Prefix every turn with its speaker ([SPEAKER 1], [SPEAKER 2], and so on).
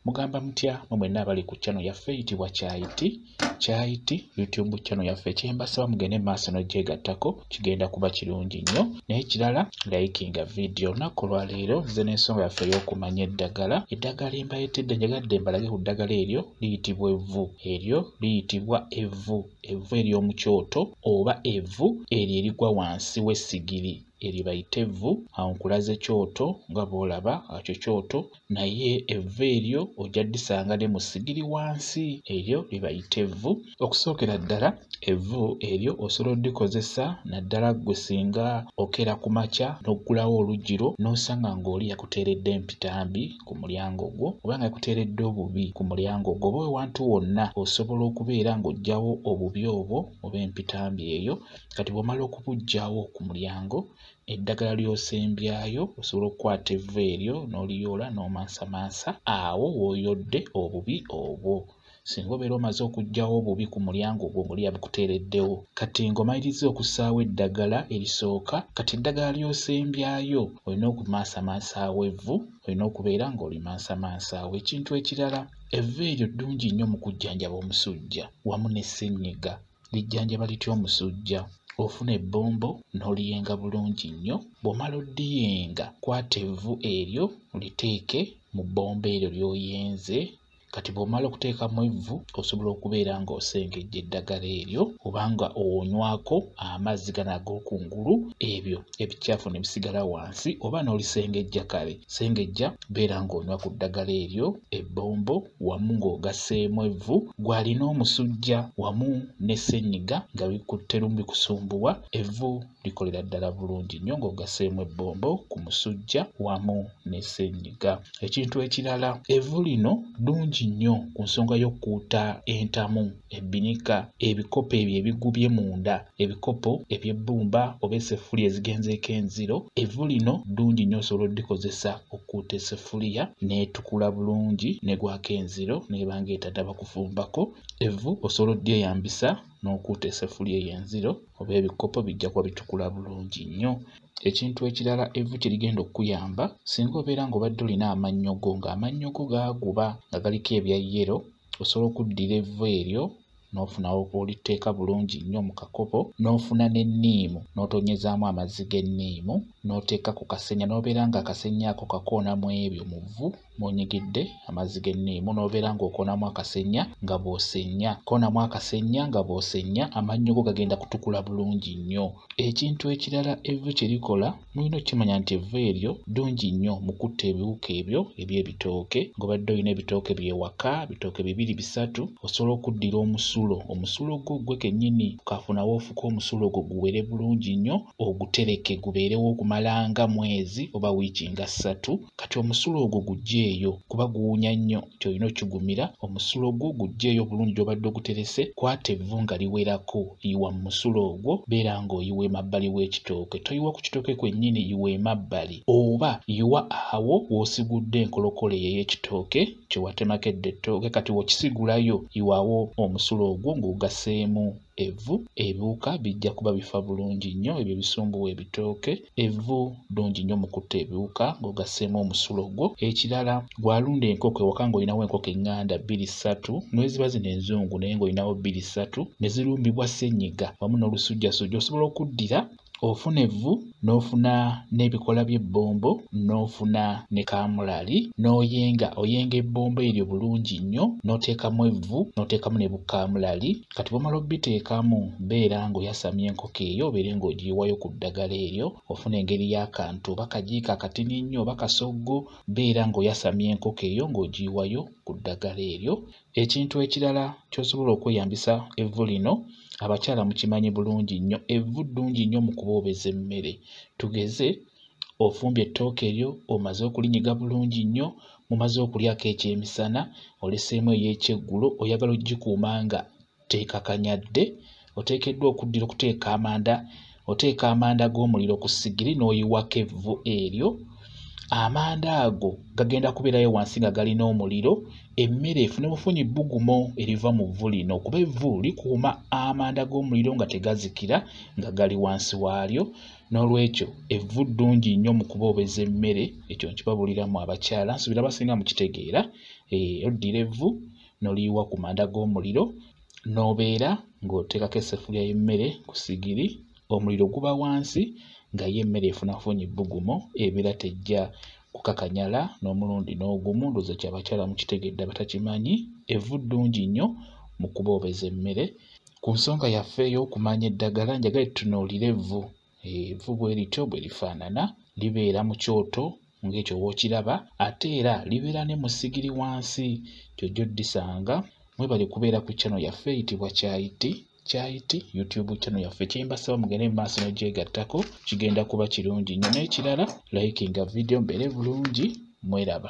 [SPEAKER 1] Mugamba mutya mwenna abali ku channel yaffe eyitibwa Kyayiti YouTube channel yaffe. Kyembasaba mugende maaso n'ogyegattako kigenda kuba kirungi nnyo. Naye kirala likinga video. Olunaku lwa leero nze n'ensonga yaffe ey'okumanya eddagala. Eddagala embayetedde njagadde mbalage ku ddagala eryo liyitibwa Evvu. Eryo liyitibwa Evvu. Evvu ery'omu kyoto oba Evvu eryo erigwa wansi w'essigiri. Eri bayita Evvu, awo nkulaze kyoto nga bw'olaba akyo kyoto, naye Evvu eryo ojja ddisanga ne mu ssigiri wansi. Eryo libayita Evvu. Okusookera ddala Evvu eryo osobola oddikozesa naddala ggwe singa okera ku makya n'oggulawo olugiro n'osanga ng'oli yakuteeredde empitambi ku mulyango gwo oba nga yakuteeredde obubi ku mulyango gwo. Oba wantu wonna osobola okubeera ng'oggyawo obubi obwo oba empitambi eyo. Kati bw'omala okubuggyawo ku mulyango, eddagala ly'osembyayo osobola okukwata Evvu eryo n'oliyoola n'omansamasa awo w'oyodde obubi obwo. Singa obeera omaze okuggyawo obubi ku mulyango gwo ng'oli yabukuteereddewo, kati ng'omaliriza okussaawo eddagala erisooka, kati eddagala ly'osembyayo olina okumansamasaawo Evvu, olina okubeera ng'olimansamasaawo. Ekintu ekirala, Evvu eryo ddungi nnyo mu kujjanjaba omusujja wamu ne ssenyiga. Lijjanjaba litya omusujja? Ofuna ebbombo n'oliyenga bulungi nnyo. Bw'omala oddiyenga, kwata Evvu eryo liteeke mu bbombo eryo ly'oyenze. Kati bw'omala okuteekamu Evvu osobola okubeera ng'osengejja eddagala eryo oba nga onywako amazzi gano ag'okungulu, ebyo ebicaafu ne bisigala wansi, oba n'olisengejja kale. Sengejja beera ng'onywa ku ddagala eryo ebbombo wamu ng'ogasseemu Evvu gw'alina omusujja wamu ne ssenyiga nga bikutte lumu bikusumbuwa. Evvu likolera ddala bulungi nnyo ng'ogasseemu ebbombo ku musujja wamu ne ssenyiga. Ekintu ekirala, Evvu lino ddungi nnyo ku nsonga y'okkuuta entamu, ebbinika, ebikopo ebyo ebigubye munda, ebikopo eby'ebbumba oba esseffuliya ezigenzeeko enziro. Evvu lino ddungi nnyo, osobola oddikozesa okkuuta esseffuliya n'etukula bulungi n'egwako enziro n'eba ng'etadaba kufumbako. Evvu osobola oddyeyambisa n'okuuta esseffuliya ey'enziro oba ebikopo bijja kuba bitukula bulungi nnyo. Ekintu ekirala Evvu kye ligenda okuyamba, singa obeera ng'obadde olina amannyogo ng'amannyogo gaaguba nga galiko ebya yero, osobola okuddira Evvu eryo n'ofunawo oliteeka bulungi nnyo mu kakopo, n'ofuna n'enniimu n'otonyezaamu amazzi g'enniimu n'oteeka ku kasenya, n'obeera ng'akasenya ako kakoonamu ebyo mu vvu mw'onyigidde amazzi g'enniimu, n'obeera ng'okoonamu akasenya nga bw'osenya. Koonamu akasenya nga bw'osenya, amannyogo gagenda kutukula bulungi nnyo. Ekintu ekirala Evvu kye likola, mulina okukimanya nti Evvu eryo ddungi nnyo mu kutta ebiwuka ebyo eby'ebitooke. Ng'obadde olina ebitooke by'ewaka, bitooke 2-3, osobola okuddira omusulo gwo gwe kennyini okafunawo ofuka omusulo gwo guwere bulungi nnyo, ogutereke gubeerewo okumalanga mwezi oba wiiki nga 3. Kati omusulo ogwo guggyeeyo kuba guwunya nnyo, ky'olina okigumira. Omusulo gwo guggyeeyo bulungi gy'obadde oguterese. Kwata Evvu nga liwerako, yiwa mu musulo ogwo, beera ng'oyiwa emabbali w'ekitooke. Toyiwa ku kitooke kwennyini, yiwa emabbali, oba yiwa awo w'osigudde enkolokole ey'ekitooke kye watemakedde ettooke. Kati w'okisigulayo, yiwawo omusulo ogwo ng'ogasseemu Evvu. Ebiwuka bijja kuba bifa bulungi nnyo ebyo bisumbuwa ebitooke. Evvu ddungi nnyo mu kutta ebiwuka ng'ogasseemu omusulo gwo. Ekirala, gw'alunda enkoko ewaka ng'olinawo enkoko eŋŋanda 2-3, n'eziba zino enzungu naye ng'olinawo 2-3, ne zirumbibwa ssenyiga wamu n'olusujjasujja, osobola okuddira ofuna Evvu n'ofuna n'ebikola by'ebbombo n'ofuna ne kaamulali n'oyenga ebbombo eryo bulungi nnyo n'oteekamu Evvu n'oteekamu ne bukaamulali. Kati bw'omala obbiteekamu beera ng'oyasamya enkoko eyo, obeere ng'ogiyiwayo ku ddagala eryo. Ofuna engeri y'akantu oba kajiiko akatini nnyo oba kasoggo, beera ng'oyasamya enkoko eyo ng'ogiyiwayo ku ddagala eryo. Ekintu ekirala ky'osobola okweyambisa Evvu lino, abakyala mukimanyi bulungi nnyo, Evvu ddungi nnyo mu kuboobeza emmere. Tugeze ofumbye ettooke eryo, omaze okulinyiga bulungi nnyo, mumaze okulyako ekyemisana, oleseemu ey'ekyeggulo, oyagala ogikuuma nga teekakanyadde, oteekeddwa okuddira okuteeka amanda. Oteeka amanda g'omuliro ku ssigiri n'oyiwako Evvu eryo. Amanda ago gagenda kubeerayo wansi nga galina omuliro. Emmere efune bufunyi bbugumo eriva mu Vvu lino, kuba Evvu likuuma amanda g'omuliro nga tegazikira nga gali wansi waalyo. N'olwekyo Evvu ddungi nnyo mu kuboobeza emmere. Ekyo nkibabuliramu abakyala, nsuubira basinga mukitegeera. Oddira evvu n'oliyiwa ku manda g'omuliro n'obeera ng'oteekako esseffuliya y'emmere ku sigiri, omuliro guba wansi nga ye emmere efunafunya ebbugumu, ebeera tejja kukakanyala n'omulundi n'ogumu. Ndowooza kye abakyala mukitegedde abatakimanyi. Evvu ddungi nnyo mu kuboobeza emmere. Ku nsonga yaffe ey'okumanya eddagala, njagala tutunuulire evvu. Evvu bwe lityo bwe lifaanana, libeera mu kyoto ng'ekyo w'okiraba, ate era libeera ne mu sigiri wansi, ky'ojja oddisanga. Mwebale kubeera ku channel yaffe eyitibwa Kyayiti YouTube channel yaffe. Kyembasaba mugende mu maaso n'ogyegattako, kigenda kuba kirungi nnyo. N'ekirala, likinga video mbeere bulungi. Mweraba.